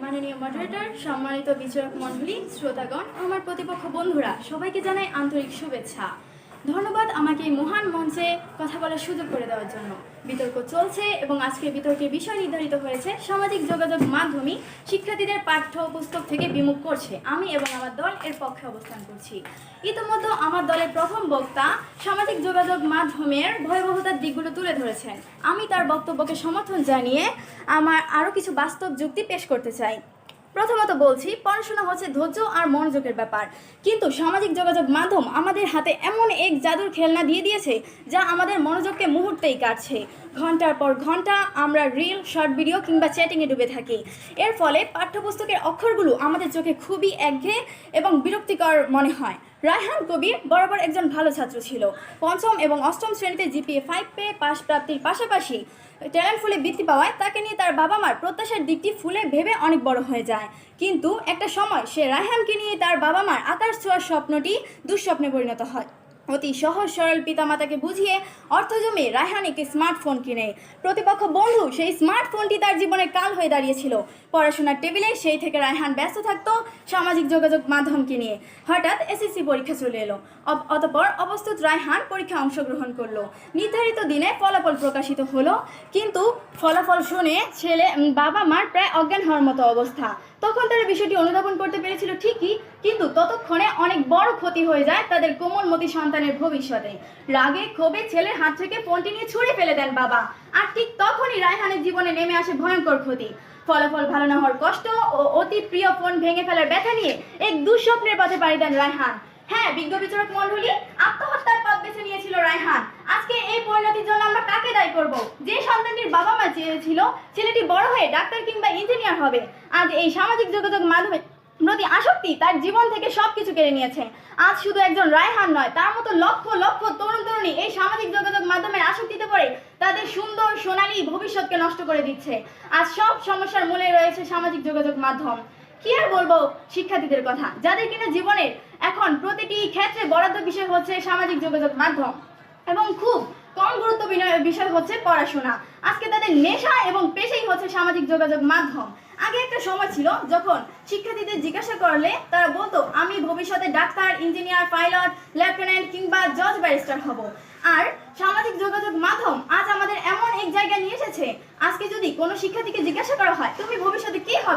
মাননীয় মডারেটর, সম্মানিত বিচারক মণ্ডলী, শ্রোতাগণ, আমার প্রতিপক্ষ বন্ধুরা, সবাইকে জানাই আন্তরিক শুভেচ্ছা। ধন্যবাদ আমাকে এই মহান মঞ্চে কথা বলার সুযোগ করে দেওয়ার জন্য। বিতর্ক চলছে এবং আজকে বিতর্কের বিষয় নির্ধারিত হয়েছে সামাজিক যোগাযোগ মাধ্যমই শিক্ষার্থীদের পাঠ্যপুস্তক থেকে বিমুখ করছে। আমি এবং আমার দল এর পক্ষে অবস্থান করছি। ইতিমধ্যে আমার দলের প্রথম বক্তা সামাজিক যোগাযোগ মাধ্যমের ভয়াবহতার দিকগুলো তুলে ধরেছেন। আমি তার বক্তব্যকে সমর্থন জানিয়ে আমার আরও কিছু বাস্তব যুক্তি পেশ করতে চাই। প্রথমত বলছি, পড়াশোনা হচ্ছে ধৈর্য আর মনোযোগের ব্যাপার, কিন্তু সামাজিক যোগাযোগ মাধ্যম আমাদের হাতে এমন এক জাদুর খেলনা দিয়ে দিয়েছে যা আমাদের মনোযোগকে মুহূর্তেই কাটছে। ঘন্টার পর ঘন্টা আমরা রিল, শর্ট ভিডিও কিংবা চ্যাটিংয়ে ডুবে থাকি। এর ফলে পাঠ্যপুস্তকের অক্ষরগুলো আমাদের চোখে খুবই একঘেয়ে এবং বিরক্তিকর মনে হয়। রায়হান কবির বরাবর একজন ভালো ছাত্র ছিল। পঞ্চম এবং অষ্টম শ্রেণীতে জিপিএ 5 পেয়ে পাশ প্রাপ্তির পাশাপাশি ট্যালেন্ট ফুলে বৃত্তি পাওয়ায় তাকে নিয়ে তার বাবা মার প্রত্যাশার দিকটি ফুলে ভেবে অনেক বড় হয়ে যায়। কিন্তু একটা সময় সে রায়হানকে নিয়ে তার বাবা মার আকাশ ছোঁয়ার স্বপ্নটি দুঃস্বপ্নে পরিণত হয়। অতি সহজ সরল পিতামাতাকে বুঝিয়ে অর্থ জমিয়ে রায়হান একটি স্মার্টফোন কিনে। প্রতিপক্ষ বন্ধু সেই স্মার্টফোনটি তার জীবনের কাল হয়ে দাঁড়িয়েছিল। পড়াশোনার টেবিলে সেই থেকে রায়হান ব্যস্ত থাকতো সামাজিক যোগাযোগ মাধ্যমকে নিয়ে। হঠাৎ এসএসসি পরীক্ষা চলে এলো। অতঃপর অপ্রস্তুত রায়হান পরীক্ষায় অংশগ্রহণ করলো। নির্ধারিত দিনে ফলাফল প্রকাশিত হলো, কিন্তু ফলাফল শুনে বাবা মার প্রায় অজ্ঞান হওয়ার মতো অবস্থা। তখন তারা বিষয়টি অনুধাবন করতে পেরেছিল ঠিকই, কিন্তু ততক্ষণে অনেক বড় ক্ষতি হয়ে যায় তাদের কোমলমতি সন্তানের ভবিষ্যতে। রাগে ক্ষোভে ছেলের হাত থেকে ফোনটি নিয়ে ছুঁড়ে ফেলে দেন বাবা। আর ঠিক তখনই রায়হানের জীবনে নেমে আসে ভয়ঙ্কর ক্ষতি। ফলাফল ভালো না হওয়ার কষ্ট ও অতি প্রিয় ফোন ভেঙে ফেলার ব্যথা নিয়ে এক দুঃস্বপ্নের পথে পাড়ি দেন রায়হান। হ্যাঁ, বিজ্ঞ বিচারক মণ্ডলী, আত্মহত্যার পথ বেছে নিয়েছিল রায়হান। আজকে এই পরিণতির জন্য আমরা কাকে দায়ী করব? যে সন্তানটির বাবা মা চেয়েছিল ছেলেটি বড় হয়ে ডাক্তার কিংবা ইঞ্জিনিয়ার হবে, আজ এই সামাজিক যোগাযোগ মাধ্যমে প্রতি আসক্তি তার জীবন থেকে সবকিছু কেড়ে নিয়েছে। আজ শুধু একজন রায়হান নয়, তার মতো লক্ষ লক্ষ তরুণ তরুণী এই সামাজিক যোগাযোগ মাধ্যমের আসক্তিতে পড়ে তাদের সুন্দর সোনালী ভবিষ্যৎকে নষ্ট করে দিচ্ছে। আজ সব সমস্যার মূলে রয়েছে সামাজিক যোগাযোগ মাধ্যম। কি আর বলবো শিক্ষার্থীদের কথা, যাদের কিনা জীবনের এখন প্রতিটি ক্ষেত্রে বরাদ্দ বিষয় হচ্ছে সামাজিক যোগাযোগ মাধ্যম এবং খুব কম গুরুত্ব বিষয় হচ্ছে পড়াশোনা। আজকে তাদের নেশা এবং পেশাই হচ্ছে সামাজিক যোগাযোগ মাধ্যম। আগে একটা সময় ছিল যখন শিক্ষার্থীদের জিজ্ঞাসা করলে তারা বলতো, আমি ভবিষ্যতে ডাক্তার, ইঞ্জিনিয়ার, পাইলট, লেফটেন্যান্ট কিংবা জজ, ব্যারিস্টার হব। আর সামাজিক যোগাযোগ মাধ্যম আজ আমাদের এমন এক জায়গায় নিয়ে এসেছে, আজকে যদি কোনো শিক্ষার্থীকে জিজ্ঞাসা করা হয় তুমি ভবিষ্যতে কি হবে,